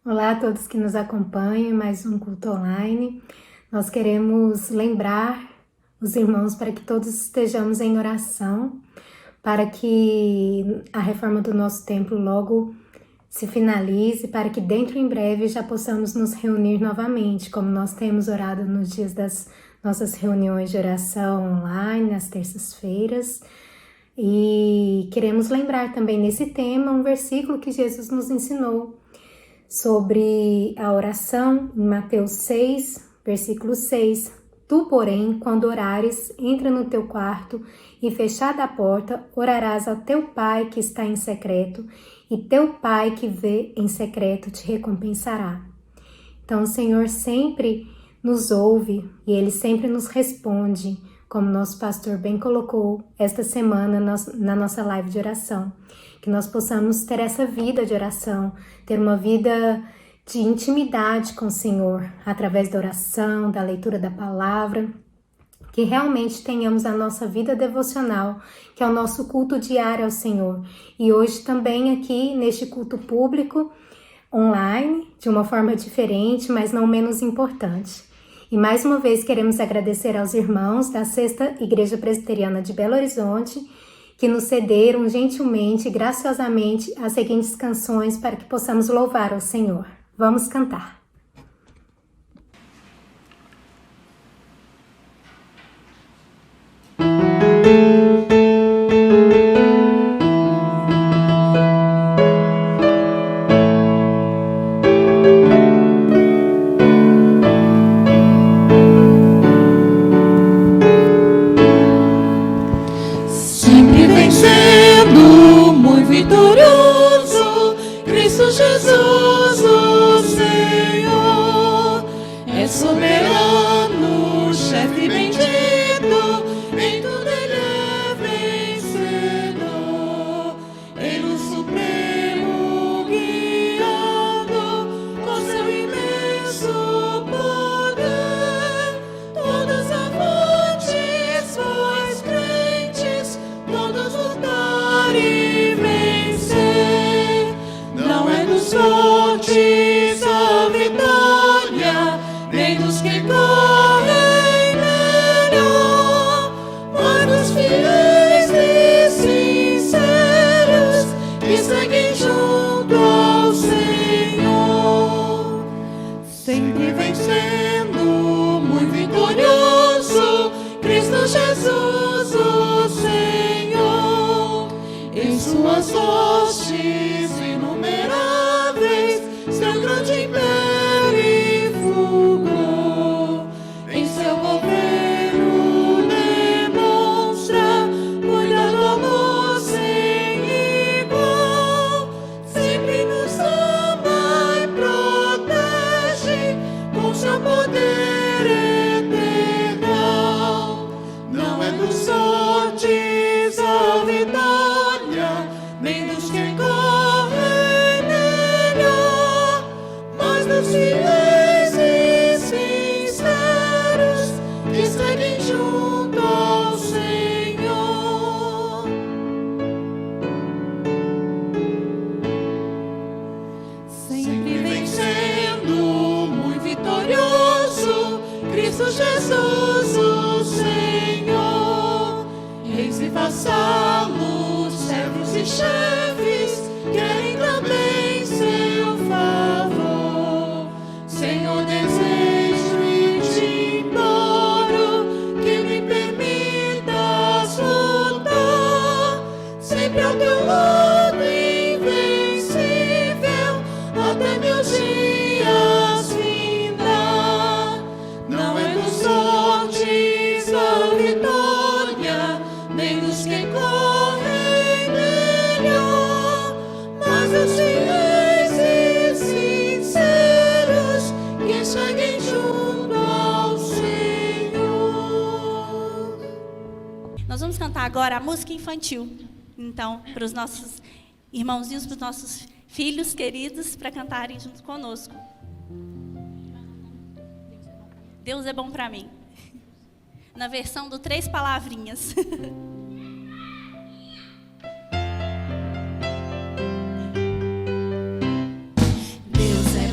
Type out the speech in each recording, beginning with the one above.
Olá a todos que nos acompanham em mais um culto online. Nós queremos lembrar os irmãos para que todos estejamos em oração, para que a reforma do nosso templo logo se finalize, para que dentro em breve já possamos nos reunir novamente, como nós temos orado nos dias das nossas reuniões de oração online, nas terças-feiras. E queremos lembrar também nesse tema um versículo que Jesus nos ensinou sobre a oração, em Mateus 6, versículo 6. Tu, porém, quando orares, entra no teu quarto e, fechada a porta, orarás ao teu Pai que está em secreto, e teu Pai que vê em secreto te recompensará. Então, o Senhor sempre nos ouve e Ele sempre nos responde, como nosso pastor bem colocou esta semana na nossa live de oração. Que nós possamos ter essa vida de oração, ter uma vida de intimidade com o Senhor, através da oração, da leitura da palavra, que realmente tenhamos a nossa vida devocional, que é o nosso culto diário ao Senhor. E hoje também aqui neste culto público, online, de uma forma diferente, mas não menos importante. E mais uma vez queremos agradecer aos irmãos da Sexta Igreja Presbiteriana de Belo Horizonte, que nos cederam gentilmente e graciosamente as seguintes canções para que possamos louvar ao Senhor. Vamos cantar. Jesus, o Senhor, é soberano, chefe bendito, em tudo Ele é vencedor. Ele o supremo guiando, com seu imenso poder, todos avantes, vós crentes, todos lutar e vencer. Não é dos fortes a vitória, nem dos que correm melhor, mas dos fiéis e sinceros que seguem junto ao Senhor, sempre vencendo, muito vitorioso, Cristo Jesus, o Senhor, em suas hostes inumeráveis, seu grande império e fulgor, em seu governo demonstra cuidado, amor sem igual, sempre nos ama e protege com seu poder eternal. Não é dos sortes a vitória, nem dos que correm melhor, mas dos fiéis e sinceros que seguem junto ao Senhor. Sempre vencendo, muito vitorioso, Cristo Jesus, o Senhor, reis e vassalos, servos e chefes, querem também seu favor. Senhor, desejo e te imploro que me permitas lutar sempre ao teu lado invencível, até meus dias findar. Não é dos sortes a vitória, nem dos que correm melhor, mas dos fiéis e sinceros que seguem junto ao Senhor. Nós vamos cantar agora a música infantil. Então, para os nossos irmãozinhos, para os nossos filhos queridos, para cantarem junto conosco. Deus é bom para mim. Na versão do 3 palavrinhas. Deus é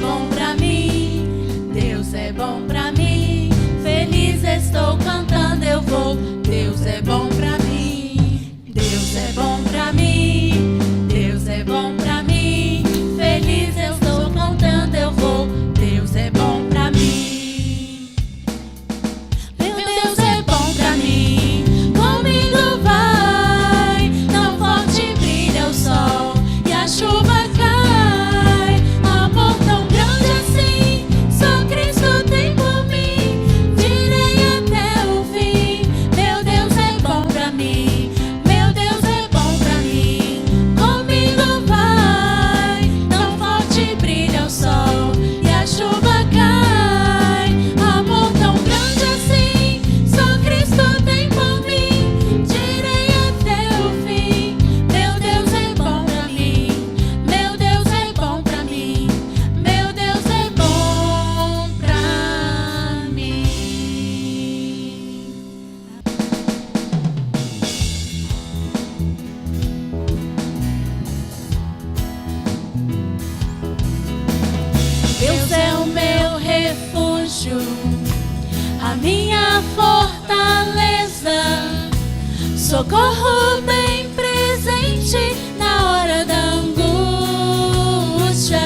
socorro bem presente na hora da angústia.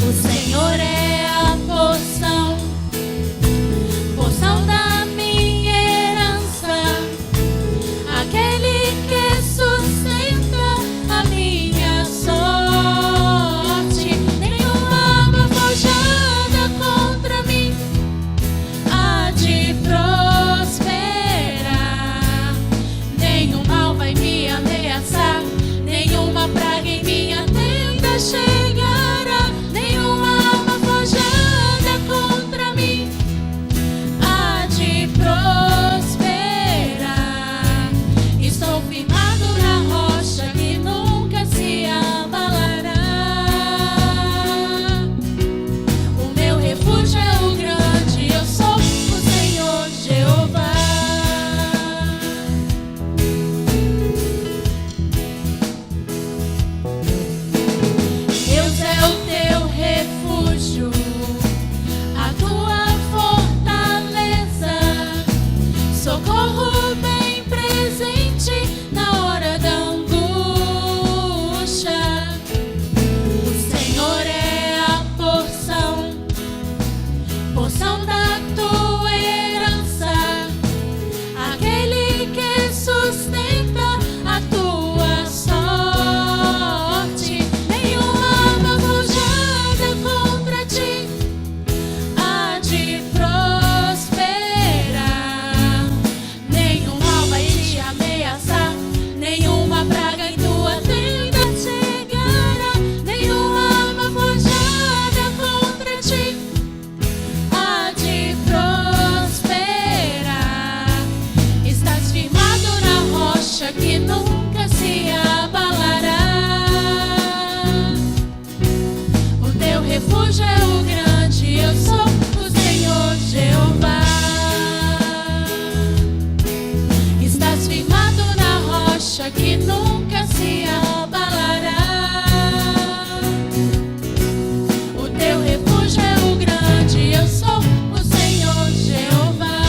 O Senhor é a porção, porção da minha herança, aquele que sustenta a minha sorte. Nenhuma arma forjada contra mim há de prosperar, nenhum mal vai me ameaçar, nenhuma praga em minha tenda chegará, nenhuma arma forjada contra mim há de prosperar. Estou firmado na rocha que nunca se abalará. O meu refúgio é o grande, eu sou o Senhor Jeová. Deus é o teu refúgio, a tua fortaleza, socorro bem presente na hora da angústia. O Senhor é a porção, porção da tua herança, aquele que sustenta a tua sorte. Nenhuma arma forjada contra ti há de prosperar, nenhum mal vai te ameaçar, nenhuma praga em tua tenda chegará, nenhuma arma forjada contra ti há de prosperar. Estás firmado na rocha que nunca se abalará. O teu refúgio é o grande, eu sou o Senhor Jeová. Estás firmado na rocha que nunca se abalará. O teu refúgio é o grande, eu sou o Senhor Jeová.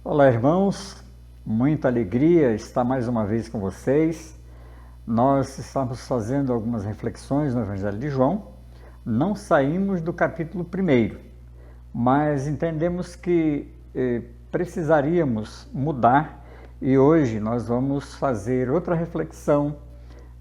Olá, irmãos, muita alegria estar mais uma vez com vocês. Nós estamos fazendo algumas reflexões no Evangelho de João. Não saímos do capítulo 1º, mas entendemos que precisaríamos mudar e hoje nós vamos fazer outra reflexão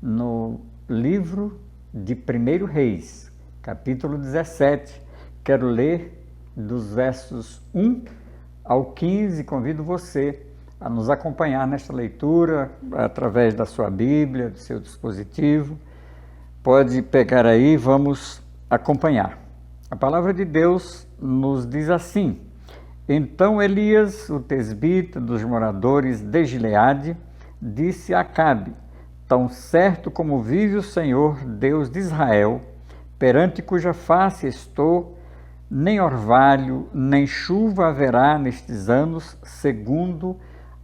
no livro de 1 Reis, capítulo 17. Quero ler dos versos 1 ao 15, convido você a nos acompanhar nesta leitura através da sua Bíblia, do seu dispositivo. Pode pegar aí, vamos acompanhar. A palavra de Deus nos diz assim: Então Elias, o tesbita dos moradores de Gileade, disse a Acabe: Tão certo como vive o Senhor, Deus de Israel, perante cuja face estou, nem orvalho, nem chuva haverá nestes anos, segundo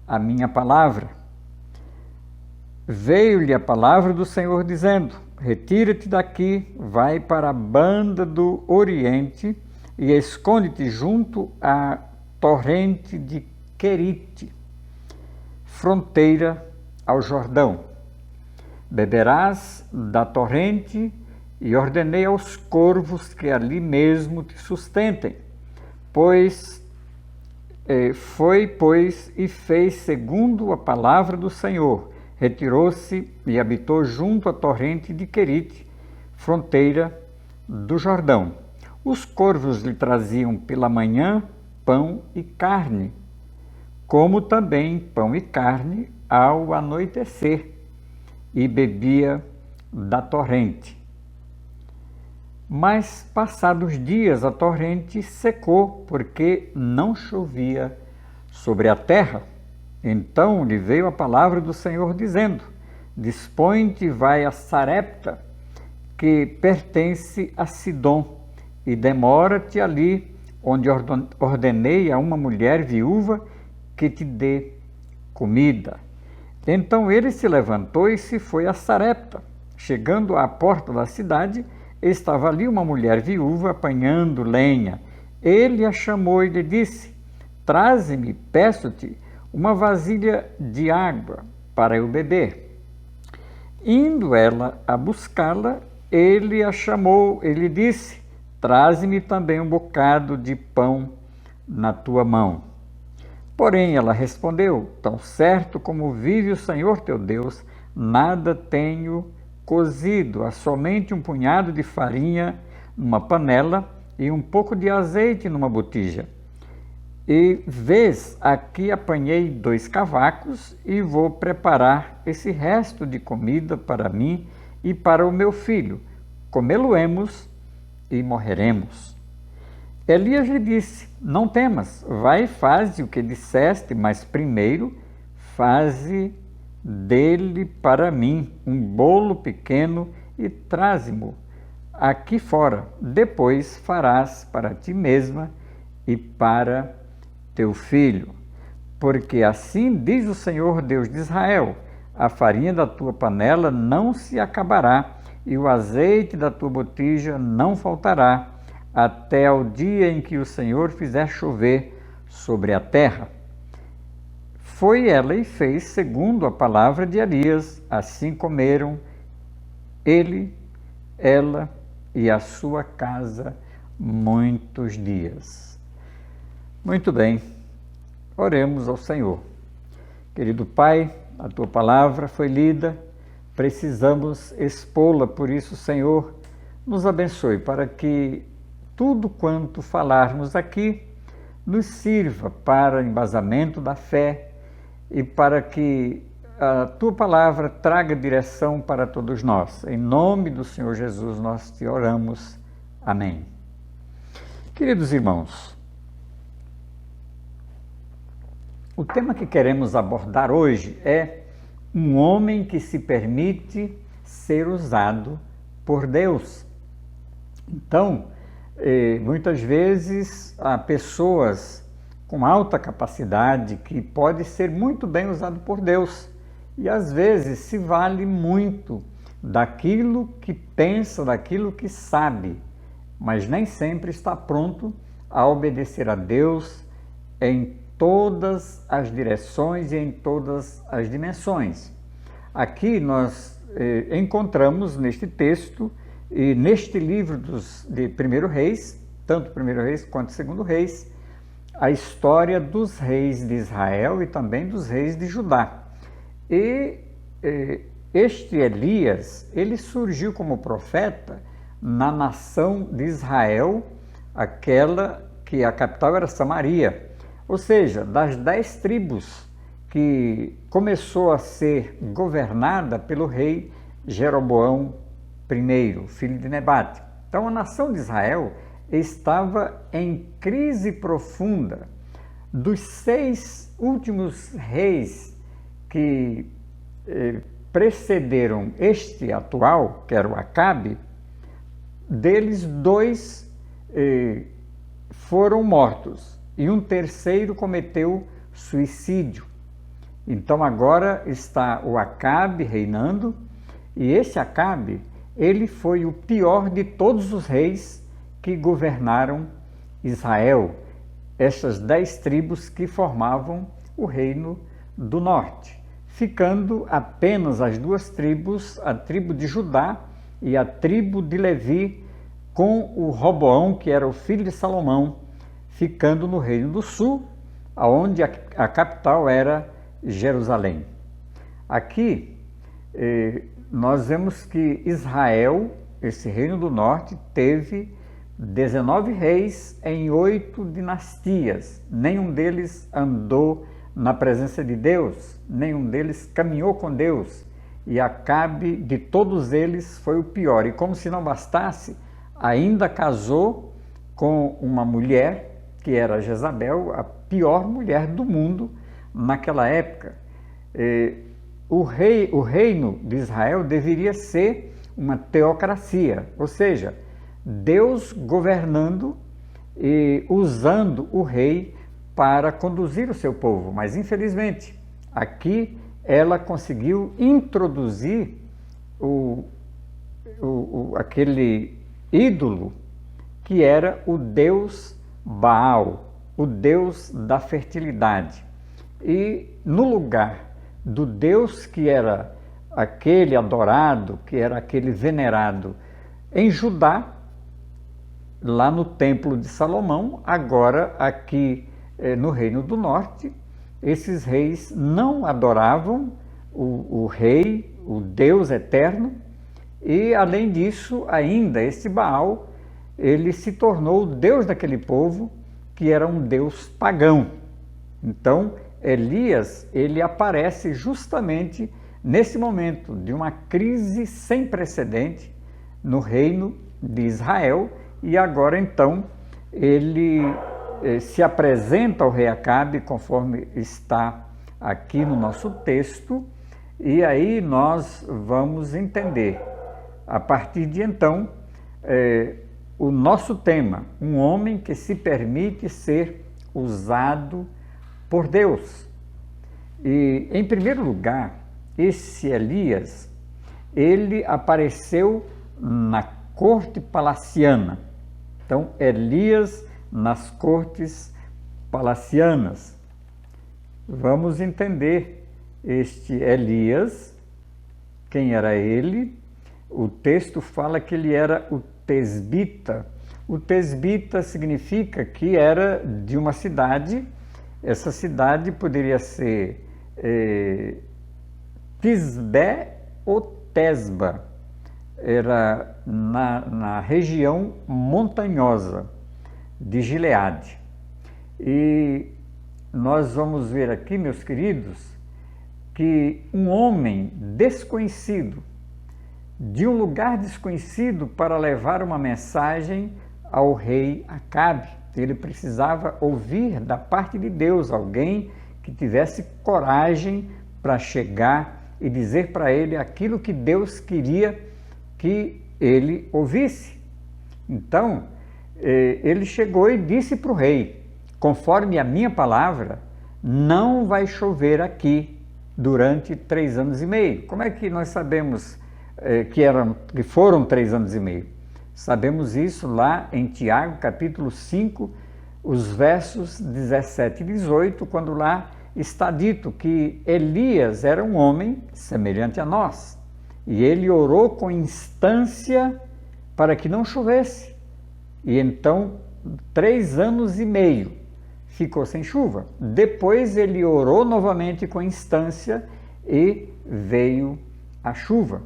a minha palavra. Veio-lhe a palavra do Senhor dizendo: Retira-te daqui, vai para a banda do Oriente e esconde-te junto à torrente de Querite, fronteira ao Jordão. Beberás da torrente, e ordenei aos corvos que ali mesmo te sustentem. Foi, pois, e fez segundo a palavra do Senhor. Retirou-se e habitou junto à torrente de Querite, fronteira do Jordão. Os corvos lhe traziam pela manhã pão e carne, como também pão e carne ao anoitecer, e bebia da torrente. Mas, passados dias, a torrente secou, porque não chovia sobre a terra. Então lhe veio a palavra do Senhor, dizendo: Dispõe-te e vai a Sarepta, que pertence a Sidom, e demora-te ali onde ordenei a uma mulher viúva que te dê comida. Então ele se levantou e se foi a Sarepta. Chegando à porta da cidade, estava ali uma mulher viúva apanhando lenha. Ele a chamou e lhe disse: traze-me, peço-te, uma vasilha de água para eu beber. Indo ela a buscá-la, ele a chamou, ele disse: traze-me também um bocado de pão na tua mão. Porém ela respondeu: tão certo como vive o Senhor teu Deus, nada tenho cozido, há somente um punhado de farinha numa panela e um pouco de azeite numa botija. E vês, aqui apanhei 2 cavacos e vou preparar esse resto de comida para mim e para o meu filho. Comê-lo-emos e morreremos. Elias lhe disse: não temas, vai e faze o que disseste, mas primeiro faze dele para mim um bolo pequeno e traze-mo aqui fora. Depois farás para ti mesma e para teu filho. Porque assim diz o Senhor Deus de Israel: a farinha da tua panela não se acabará e o azeite da tua botija não faltará, até ao dia em que o Senhor fizer chover sobre a terra. Foi ela e fez segundo a palavra de Elias. Assim comeram ele, ela e a sua casa muitos dias. Muito bem, oremos ao Senhor. Querido Pai, a tua palavra foi lida, precisamos expô-la, por isso, Senhor, nos abençoe para que tudo quanto falarmos aqui nos sirva para embasamento da fé e para que a tua palavra traga direção para todos nós. Em nome do Senhor Jesus nós te oramos. Amém. Queridos irmãos, o tema que queremos abordar hoje é um homem que se permite ser usado por Deus. Então, muitas vezes há pessoas com alta capacidade que pode ser muito bem usado por Deus e às vezes se vale muito daquilo que pensa, daquilo que sabe, mas nem sempre está pronto a obedecer a Deus em todas as direções e em todas as dimensões. Aqui nós encontramos neste texto e neste livro de 1 Reis, tanto 1 Reis quanto 2 Reis, a história dos reis de Israel e também dos reis de Judá. E este Elias, ele surgiu como profeta na nação de Israel, aquela que a capital era Samaria, ou seja, das 10 tribos que começou a ser governada pelo rei Jeroboão I, filho de Nebate. Então a nação de Israel estava em crise profunda. Dos 6 últimos reis que precederam este atual, que era o Acabe, deles 2 foram mortos e um terceiro cometeu suicídio. Então agora está o Acabe reinando, e esse Acabe, ele foi o pior de todos os reis que governaram Israel, essas 10 tribos que formavam o reino do norte, ficando apenas as 2 tribos, a tribo de Judá e a tribo de Levi, com o Roboão, que era o filho de Salomão, ficando no reino do sul, onde a capital era Jerusalém. Aqui nós vemos que Israel, esse reino do norte, teve 19 reis em 8 dinastias. Nenhum deles andou na presença de Deus, nenhum deles caminhou com Deus, e Acabe de todos eles foi o pior. E como se não bastasse, ainda casou com uma mulher que era Jezabel, a pior mulher do mundo naquela época. O reino de Israel deveria ser uma teocracia, ou seja, Deus governando e usando o rei para conduzir o seu povo. Mas, infelizmente, aqui ela conseguiu introduzir aquele ídolo que era o deus Baal, o deus da fertilidade. E no lugar do deus que era aquele adorado, que era aquele venerado em Judá, lá no Templo de Salomão, agora aqui no Reino do Norte, esses reis não adoravam o rei, o Deus eterno, e além disso, ainda esse Baal, ele se tornou o Deus daquele povo, que era um Deus pagão. Então, Elias, ele aparece justamente nesse momento de uma crise sem precedente no reino de Israel, e agora então ele se apresenta ao rei Acabe, conforme está aqui no nosso texto, e aí nós vamos entender, a partir de então, o nosso tema, um homem que se permite ser usado por Deus. E, em primeiro lugar, esse Elias, ele apareceu na corte palaciana. Então, Elias nas cortes palacianas. Vamos entender este Elias, quem era ele. O texto fala que ele era o tesbita. O tesbita significa que era de uma cidade. Essa cidade poderia ser Tisbé ou Tesba. Era na região montanhosa de Gileade. E nós vamos ver aqui, meus queridos, que um homem desconhecido, de um lugar desconhecido, para levar uma mensagem ao rei Acabe. Ele precisava ouvir da parte de Deus, alguém que tivesse coragem para chegar e dizer para ele aquilo que Deus queria que ele ouvisse. Então, ele chegou e disse para o rei: conforme a minha palavra, não vai chover aqui durante 3 anos e meio. Como é que nós sabemos que foram 3 anos e meio? Sabemos isso lá em Tiago, capítulo 5, os versos 17 e 18, quando lá está dito que Elias era um homem semelhante a nós, e ele orou com instância para que não chovesse. E então, 3 anos e meio ficou sem chuva. Depois ele orou novamente com instância e veio a chuva.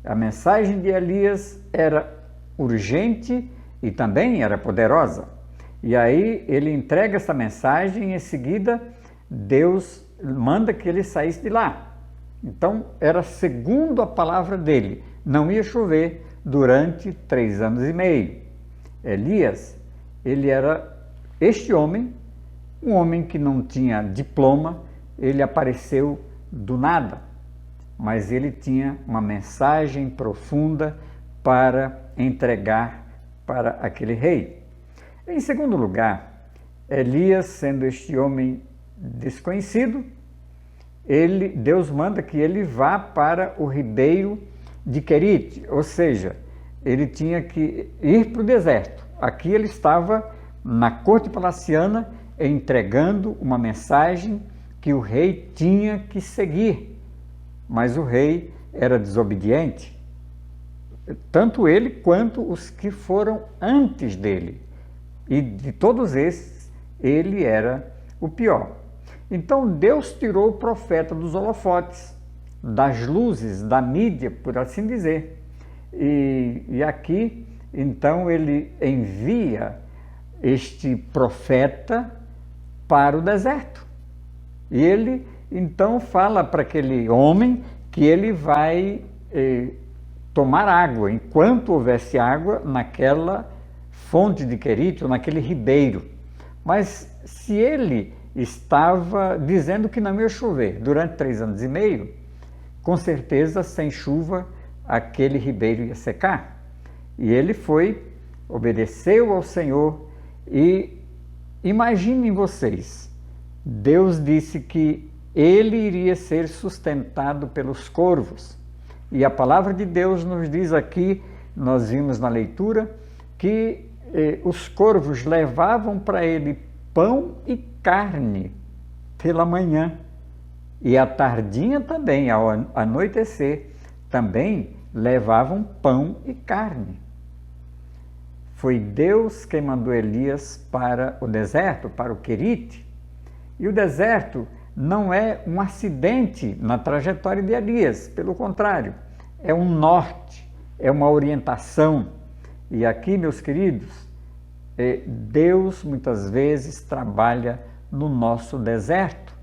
A mensagem de Elias era urgente e também era poderosa. E aí ele entrega essa mensagem e em seguida Deus manda que ele saísse de lá. Então era segundo a palavra dele, não ia chover durante 3 anos e meio. Elias, ele era este homem, um homem que não tinha diploma, ele apareceu do nada, mas ele tinha uma mensagem profunda para entregar para aquele rei. Em segundo lugar, Elias, sendo este homem desconhecido, Deus manda que ele vá para o ribeiro de Querite, ou seja, ele tinha que ir para o deserto. Aqui ele estava na corte palaciana entregando uma mensagem que o rei tinha que seguir, mas o rei era desobediente, tanto ele quanto os que foram antes dele, e de todos esses ele era o pior. Então Deus tirou o profeta dos holofotes, das luzes, da mídia, por assim dizer, e aqui então ele envia este profeta para o deserto. E ele então fala para aquele homem que ele vai tomar água, enquanto houvesse água naquela fonte de Querite, ou naquele ribeiro. Mas se ele estava dizendo que não ia chover durante 3 anos e meio, com certeza sem chuva aquele ribeiro ia secar. E ele foi, obedeceu ao Senhor E imaginem vocês, Deus disse que ele iria ser sustentado pelos corvos. E a palavra de Deus nos diz aqui, nós vimos na leitura, que os corvos levavam para ele pão e carne pela manhã. E à tardinha também, ao anoitecer, também levavam pão e carne. Foi Deus quem mandou Elias para o deserto, para o Querite. E o deserto não é um acidente na trajetória de Elias, pelo contrário, é um norte, é uma orientação. E aqui, meus queridos, Deus muitas vezes trabalha no nosso deserto.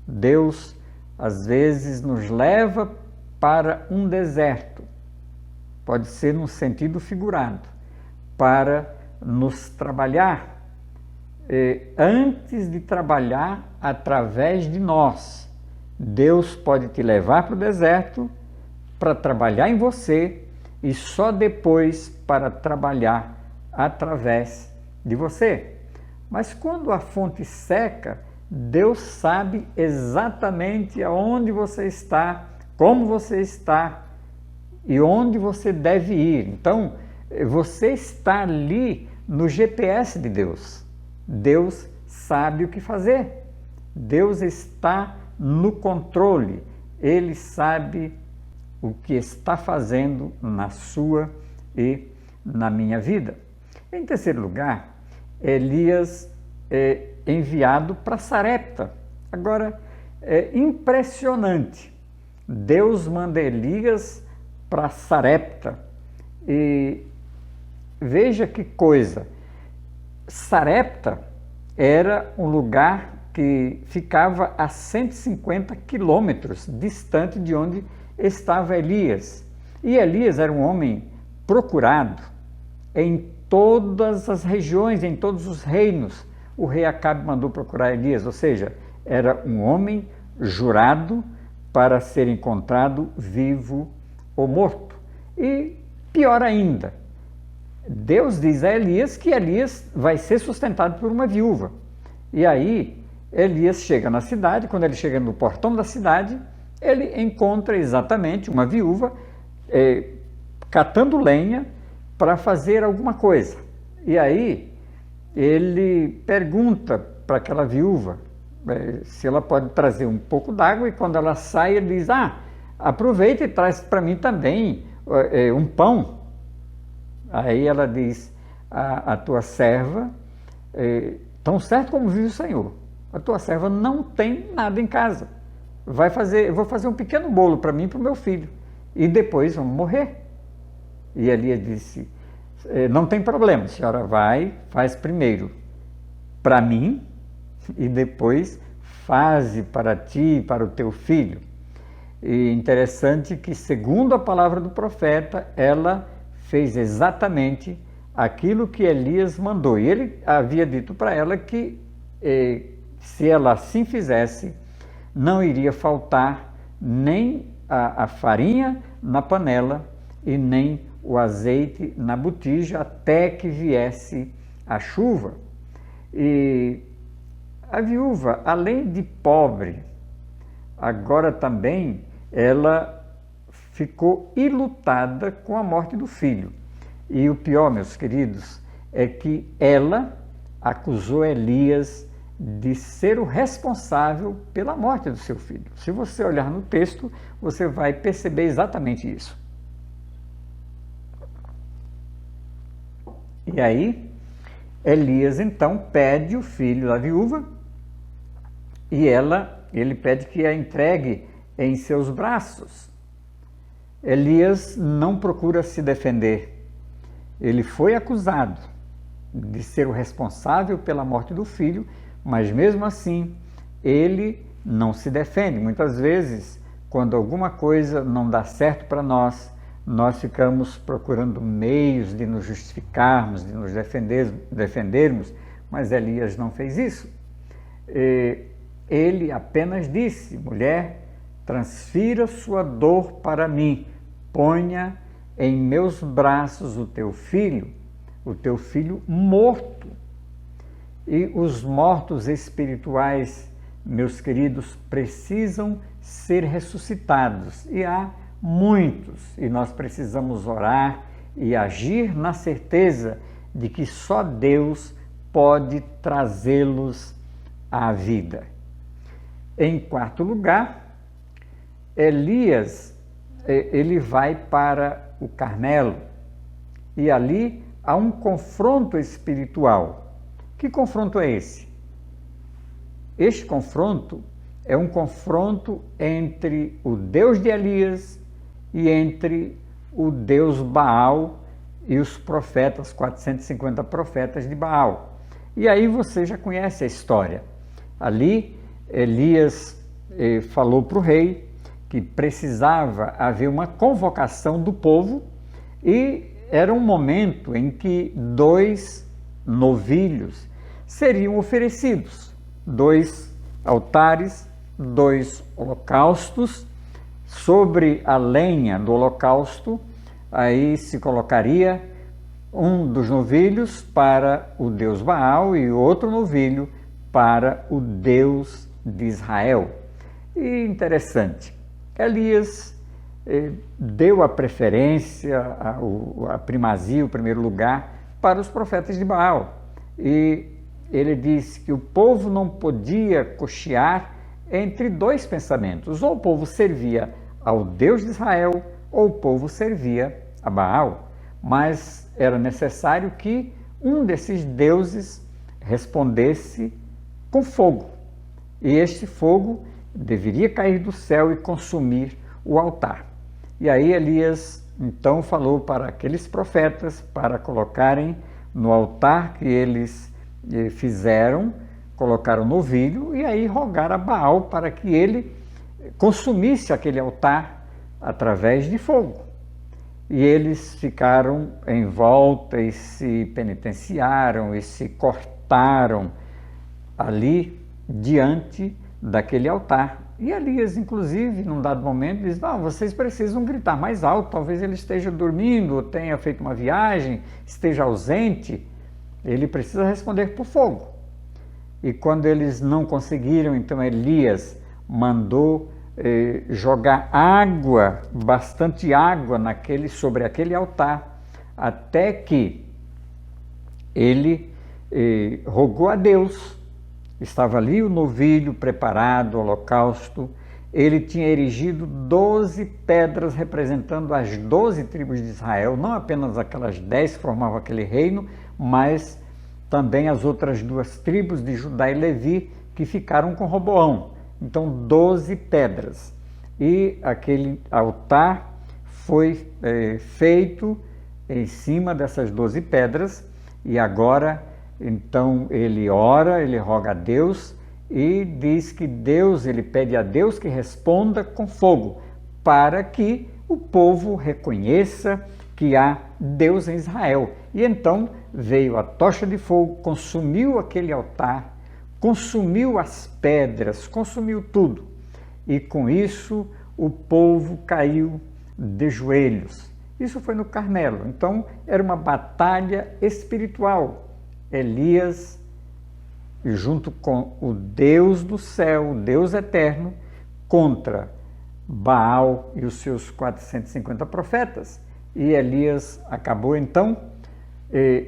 Deus, às vezes, nos leva para um deserto, pode ser num sentido figurado, para nos trabalhar, antes de trabalhar através de nós. Deus pode te levar para o deserto para trabalhar em você e só depois para trabalhar através de você. Mas quando a fonte seca, Deus sabe exatamente aonde você está, como você está e onde você deve ir. Então, você está ali no GPS de Deus. Deus sabe o que fazer. Deus está no controle. Ele sabe o que está fazendo na sua e na minha vida. Em terceiro lugar, Elias é enviado para Sarepta. Agora, é impressionante. Deus manda Elias para Sarepta. E veja que coisa. Sarepta era um lugar que ficava a 150 quilômetros distante de onde estava Elias. E Elias era um homem procurado em todas as regiões, em todos os reinos. O rei Acabe mandou procurar Elias, ou seja, era um homem jurado para ser encontrado vivo ou morto. E pior ainda, Deus diz a Elias que Elias vai ser sustentado por uma viúva. E aí Elias chega na cidade. Quando ele chega no portão da cidade, ele encontra exatamente uma viúva catando lenha para fazer alguma coisa. E aí ele pergunta para aquela viúva se ela pode trazer um pouco d'água, e quando ela sai, ele diz: aproveita e traz para mim também um pão. Aí ela diz: a tua serva, tão certo como vive o Senhor, a tua serva não tem nada em casa. Eu vou fazer um pequeno bolo para mim e para o meu filho, e depois vamos morrer. E Elias disse: não tem problema, a senhora faz primeiro para mim e depois faze para ti e para o teu filho. E interessante que, segundo a palavra do profeta, ela fez exatamente aquilo que Elias mandou. E ele havia dito para ela que se ela assim fizesse, não iria faltar nem a farinha na panela e nem o azeite na botija, até que viesse a chuva. E a viúva, além de pobre, agora também ela ficou enlutada com a morte do filho. E o pior, meus queridos, é que ela acusou Elias de ser o responsável pela morte do seu filho. Se você olhar no texto, você vai perceber exatamente isso. E aí, Elias então pede o filho da viúva e ele pede que a entregue em seus braços. Elias não procura se defender. Ele foi acusado de ser o responsável pela morte do filho, mas mesmo assim ele não se defende. Muitas vezes, quando alguma coisa não dá certo para nós ficamos procurando meios de nos justificarmos, de nos defendermos, mas Elias não fez isso. Ele apenas disse: mulher, transfira sua dor para mim, ponha em meus braços o teu filho morto. E os mortos espirituais, meus queridos, precisam ser ressuscitados. E há muitos, e nós precisamos orar e agir na certeza de que só Deus pode trazê-los à vida. Em quarto lugar, Elias, ele vai para o Carmelo, e ali há um confronto espiritual. Que confronto é esse? Este confronto é um confronto entre o Deus de Elias e entre o Deus Baal e os profetas, 450 profetas de Baal. E aí você já conhece a história. Ali, Elias falou para o rei que precisava haver uma convocação do povo, e era um momento em que 2 novilhos seriam oferecidos, 2 altares, 2 holocaustos. Sobre a lenha do holocausto, aí se colocaria um dos novilhos para o Deus Baal e outro novilho para o Deus de Israel. E interessante, Elias deu a preferência, a primazia, o primeiro lugar para os profetas de Baal. E ele disse que o povo não podia cochear entre 2 pensamentos: ou o povo servia ao Deus de Israel, ou o povo servia a Baal. Mas era necessário que um desses deuses respondesse com fogo, e este fogo deveria cair do céu e consumir o altar. E aí Elias então falou para aqueles profetas para colocarem no altar que eles fizeram, colocaram novilho, e aí rogar a Baal para que ele consumisse aquele altar através de fogo. E eles ficaram em volta e se penitenciaram e se cortaram ali diante daquele altar. E Elias, inclusive, num dado momento, diz: não, vocês precisam gritar mais alto, talvez ele esteja dormindo, ou tenha feito uma viagem, esteja ausente. Ele precisa responder por fogo. E quando eles não conseguiram, então Elias mandou jogar água, bastante água sobre aquele altar, até que ele rogou a Deus. Estava ali o novilho preparado, o holocausto. Ele tinha erigido 12 pedras representando as 12 tribos de Israel, não apenas aquelas 10 que formavam aquele reino, mas também as outras 2 tribos de Judá e Levi que ficaram com Roboão. Então 12 pedras. E aquele altar foi feito em cima dessas 12 pedras, e agora então ele ora, ele roga a Deus e diz que ele pede a Deus que responda com fogo, para que o povo reconheça que há Deus em Israel. E então veio a tocha de fogo, consumiu aquele altar, consumiu as pedras, consumiu tudo. E com isso o povo caiu de joelhos. Isso foi no Carmelo. Então era uma batalha espiritual. Elias, junto com o Deus do céu, o Deus eterno, contra Baal e os seus 450 profetas. E Elias acabou então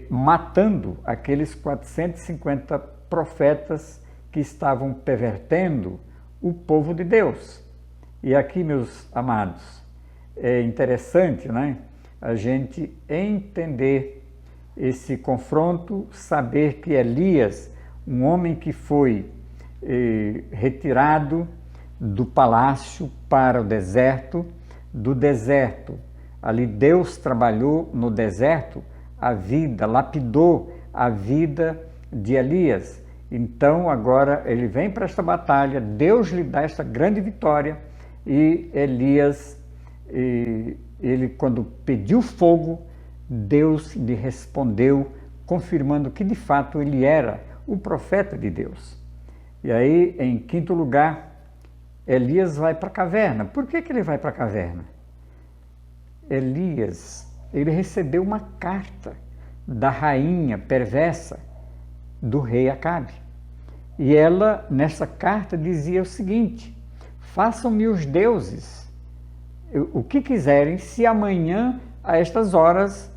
matando aqueles 450 profetas que estavam pervertendo o povo de Deus. E aqui, meus amados, é interessante, né, a gente entender esse confronto, saber que Elias, um homem que foi retirado do palácio para o deserto, do deserto, ali Deus trabalhou no deserto a vida, lapidou a vida de Elias. Então agora ele vem para esta batalha, Deus lhe dá esta grande vitória, e Elias, ele quando pediu fogo, Deus lhe respondeu, confirmando que de fato ele era o profeta de Deus. E aí, em quinto lugar, Elias vai para a caverna. Por que ele vai para a caverna? Elias, ele recebeu uma carta da rainha perversa, do rei Acabe. E ela, nessa carta, dizia o seguinte: façam-me os deuses o que quiserem, se amanhã, a estas horas,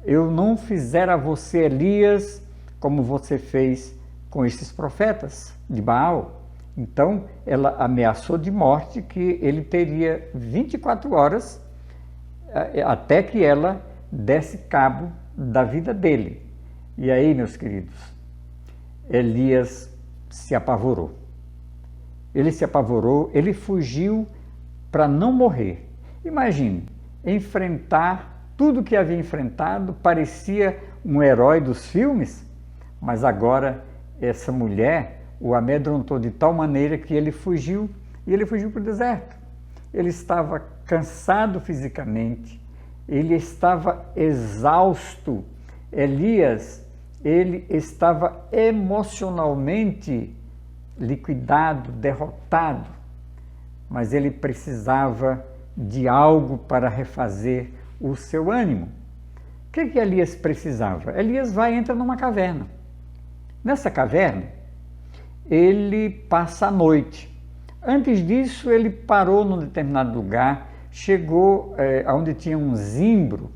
eu não fizer a você Elias, como você fez com esses profetas de Baal. Então, ela ameaçou de morte que ele teria 24 horas até que ela desse cabo da vida dele. E aí, meus queridos, Elias se apavorou. Ele se apavorou, ele fugiu para não morrer. Imagine, enfrentar tudo que havia enfrentado, parecia um herói dos filmes, mas agora essa mulher o amedrontou de tal maneira que ele fugiu, e ele fugiu para o deserto. Ele estava cansado fisicamente, ele estava exausto. Elias, ele estava emocionalmente liquidado, derrotado, mas ele precisava de algo para refazer o seu ânimo. O que Elias precisava? Elias entra numa caverna. Nessa caverna, ele passa a noite. Antes disso, ele parou num determinado lugar, chegou onde tinha um zimbro,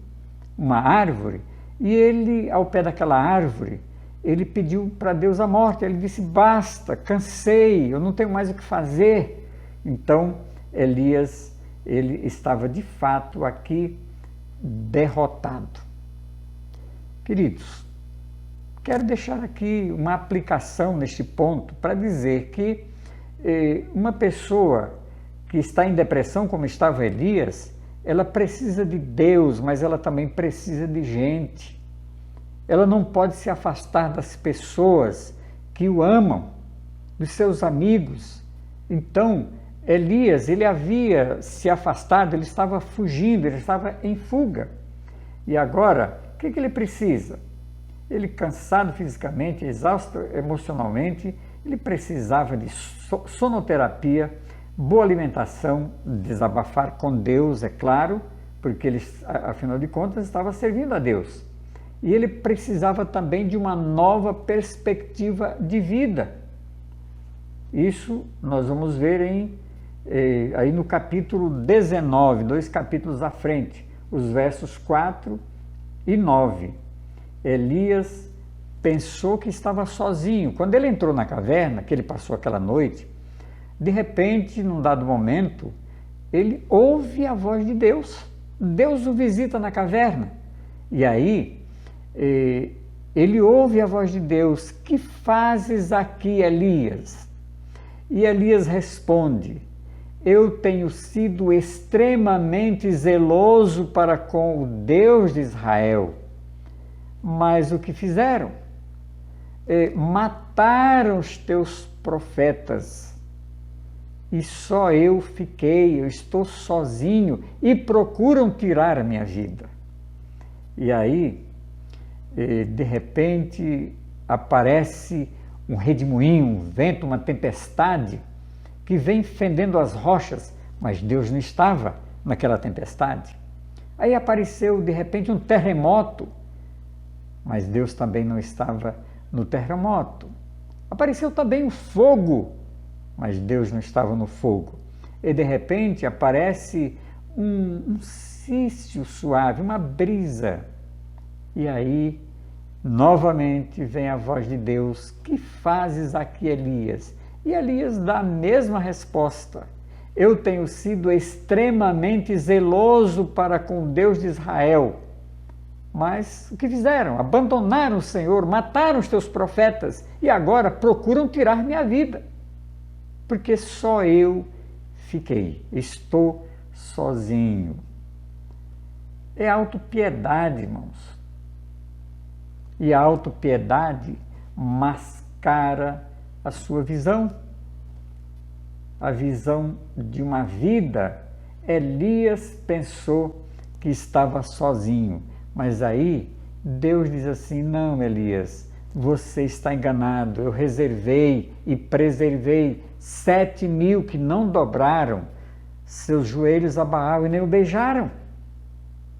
uma árvore, e ele, ao pé daquela árvore, ele pediu para Deus a morte. Ele disse: basta, cansei, eu não tenho mais o que fazer. Então, Elias, ele estava de fato aqui derrotado. Queridos, quero deixar aqui uma aplicação neste ponto para dizer que uma pessoa que está em depressão, como estava Elias, ela precisa de Deus, mas ela também precisa de gente. Ela não pode se afastar das pessoas que o amam, dos seus amigos. Então, Elias, ele havia se afastado, ele estava fugindo, ele estava em fuga. E agora, o que ele precisa? Ele, cansado fisicamente, exausto emocionalmente, ele precisava de sonoterapia, boa alimentação, desabafar com Deus, é claro, porque ele, afinal de contas, estava servindo a Deus. E ele precisava também de uma nova perspectiva de vida. Isso nós vamos ver aí no capítulo 19, 2 capítulos à frente, os versos 4 e 9. Elias pensou que estava sozinho. Quando ele entrou na caverna, que ele passou aquela noite, de repente, num dado momento, ele ouve a voz de Deus. Deus o visita na caverna. E aí, ele ouve a voz de Deus: que fazes aqui, Elias? E Elias responde: eu tenho sido extremamente zeloso para com o Deus de Israel. Mas o que fizeram? Mataram os teus profetas. E só eu fiquei, eu estou sozinho, e procuram tirar a minha vida. E aí, de repente, aparece um redemoinho, um vento, uma tempestade, que vem fendendo as rochas, mas Deus não estava naquela tempestade. Aí apareceu, de repente, um terremoto, mas Deus também não estava no terremoto. Apareceu também um fogo, mas Deus não estava no fogo. E de repente aparece um cício suave, uma brisa. E aí, novamente, vem a voz de Deus: que fazes aqui, Elias? E Elias dá a mesma resposta: eu tenho sido extremamente zeloso para com o Deus de Israel. Mas o que fizeram? Abandonaram o Senhor, mataram os teus profetas e agora procuram tirar minha vida. Porque só eu fiquei, estou sozinho. É autopiedade, irmãos. E a autopiedade mascara a sua visão. A visão de uma vida. Elias pensou que estava sozinho. Mas aí Deus diz assim: não, Elias, você está enganado. Eu reservei e preservei 7.000 que não dobraram seus joelhos a Baal e nem o beijaram.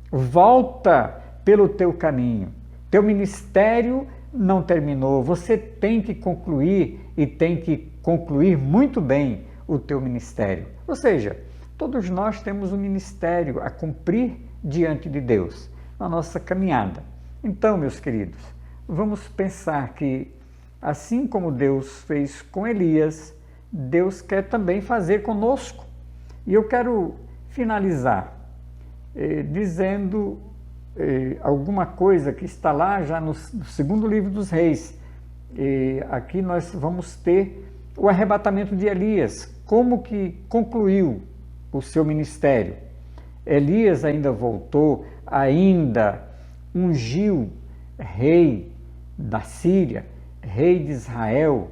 Volta pelo teu caminho. Teu ministério não terminou. Você tem que concluir e tem que concluir muito bem o teu ministério. Ou seja, todos nós temos um ministério a cumprir diante de Deus, na nossa caminhada. Então, meus queridos, vamos pensar que, assim como Deus fez com Elias, Deus quer também fazer conosco. E eu quero finalizar dizendo alguma coisa que está lá já no segundo livro dos Reis. Aqui nós vamos ter o arrebatamento de Elias, como que concluiu o seu ministério. Elias ainda voltou, ainda ungiu rei da Síria, rei de Israel,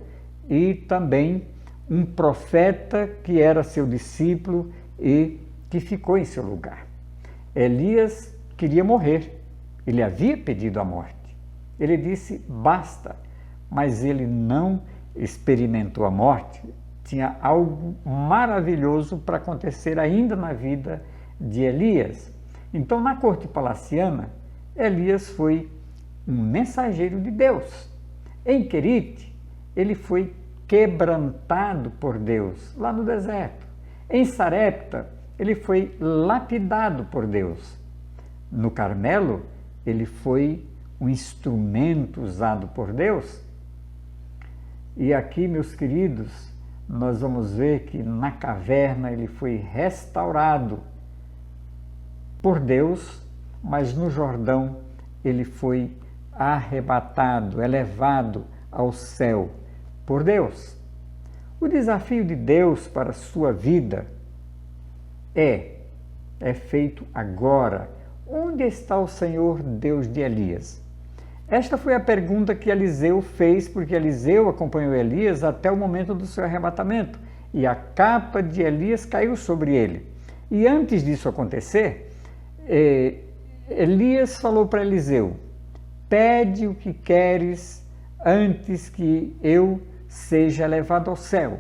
e também um profeta que era seu discípulo e que ficou em seu lugar. Elias queria morrer, ele havia pedido a morte. Ele disse, basta, mas ele não experimentou a morte. Tinha algo maravilhoso para acontecer ainda na vida de Elias. Então, na corte palaciana, Elias foi um mensageiro de Deus. Em Querite, ele foi quebrantado por Deus, lá no deserto. Em Sarepta, ele foi lapidado por Deus. No Carmelo, ele foi um instrumento usado por Deus. E aqui, meus queridos, nós vamos ver que na caverna ele foi restaurado por Deus, mas no Jordão ele foi arrebatado, elevado ao céu por Deus. O desafio de Deus para a sua vida é feito agora. Onde está o Senhor Deus de Elias? Esta foi a pergunta que Eliseu fez, porque Eliseu acompanhou Elias até o momento do seu arrebatamento, e a capa de Elias caiu sobre ele. E antes disso acontecer, Elias falou para Eliseu, pede o que queres antes que eu seja levado ao céu.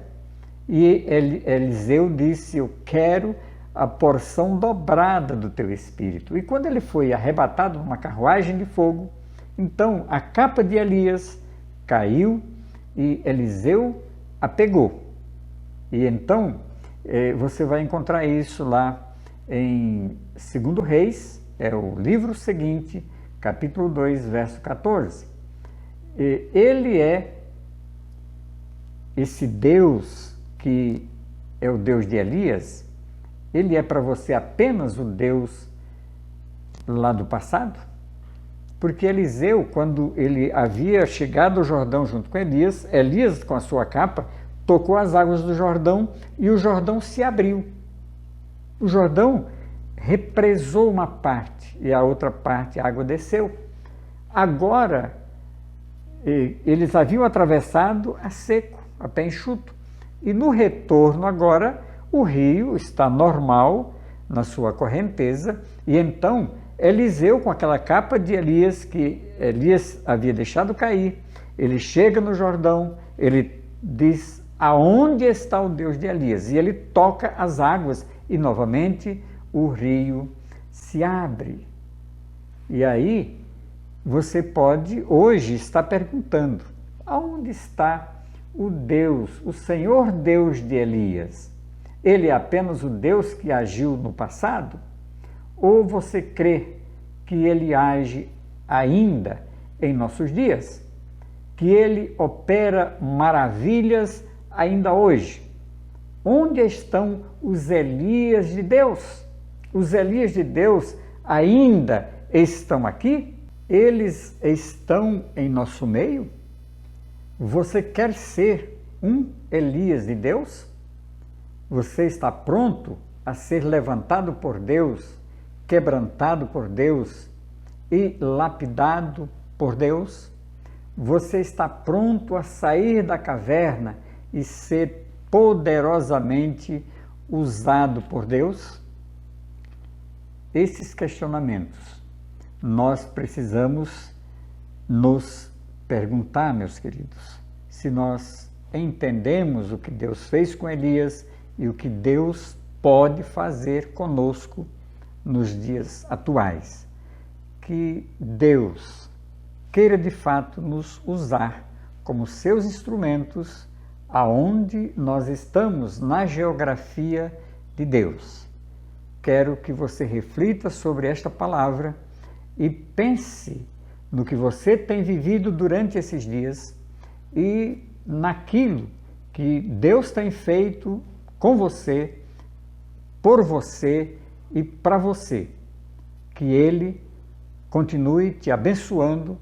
E Eliseu disse, eu quero a porção dobrada do teu espírito. E quando ele foi arrebatado numa carruagem de fogo, então a capa de Elias caiu e Eliseu a pegou. E então você vai encontrar isso lá em 2 Reis, é o livro seguinte, capítulo 2, verso 14. Ele é esse Deus que é o Deus de Elias. Ele é para você apenas o Deus lá do passado? Porque Eliseu, quando ele havia chegado ao Jordão junto com Elias, Elias com a sua capa, tocou as águas do Jordão e o Jordão se abriu. O Jordão represou uma parte e a outra parte a água desceu. Agora, eles haviam atravessado a seco, a pé enxuto. E no retorno agora, o rio está normal na sua correnteza, e então Eliseu, com aquela capa de Elias, que Elias havia deixado cair, ele chega no Jordão, ele diz, aonde está o Deus de Elias? E ele toca as águas, e novamente o rio se abre. E aí, você pode hoje estar perguntando, aonde está o Deus, o Senhor Deus de Elias? Ele é apenas o Deus que agiu no passado? Ou você crê que ele age ainda em nossos dias? Que ele opera maravilhas ainda hoje? Onde estão os Elias de Deus? Os Elias de Deus ainda estão aqui? Eles estão em nosso meio? Você quer ser um Elias de Deus? Você está pronto a ser levantado por Deus, quebrantado por Deus e lapidado por Deus? Você está pronto a sair da caverna e ser poderosamente usado por Deus? Esses questionamentos nós precisamos nos perguntar, meus queridos, se nós entendemos o que Deus fez com Elias e o que Deus pode fazer conosco nos dias atuais. Que Deus queira de fato nos usar como seus instrumentos aonde nós estamos na geografia de Deus. Quero que você reflita sobre esta palavra e pense no que você tem vivido durante esses dias e naquilo que Deus tem feito com você, por você e para você. Que Ele continue te abençoando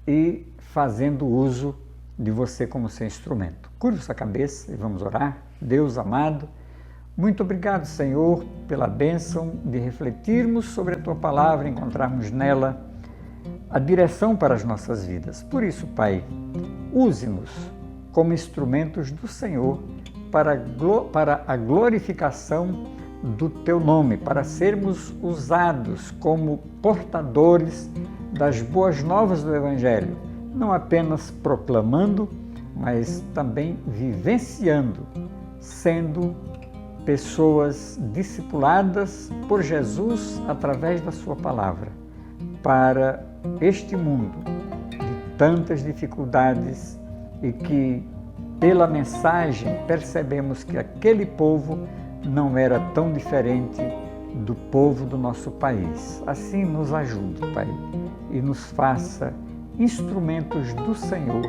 e fazendo uso de você como seu instrumento. Curve sua cabeça e vamos orar. Deus amado, muito obrigado, Senhor, pela bênção de refletirmos sobre a Tua Palavra, encontrarmos nela a direção para as nossas vidas. Por isso, Pai, use-nos como instrumentos do Senhor para a glorificação do Teu nome, para sermos usados como portadores das boas novas do Evangelho, não apenas proclamando, mas também vivenciando, sendo pessoas discipuladas por Jesus através da Sua palavra, para este mundo de tantas dificuldades e que, pela mensagem, percebemos que aquele povo não era tão diferente do povo do nosso país. Assim nos ajude, Pai, e nos faça instrumentos do Senhor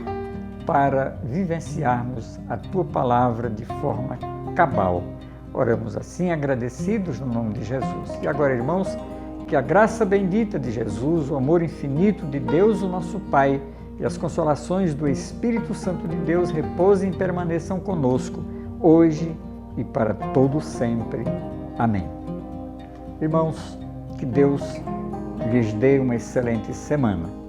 para vivenciarmos a Tua palavra de forma cabal. Oramos assim, agradecidos no nome de Jesus. E agora, irmãos, que a graça bendita de Jesus, o amor infinito de Deus, o nosso Pai, e as consolações do Espírito Santo de Deus repousem e permaneçam conosco, hoje e para todo sempre. Amém. Irmãos, que Deus lhes dê uma excelente semana.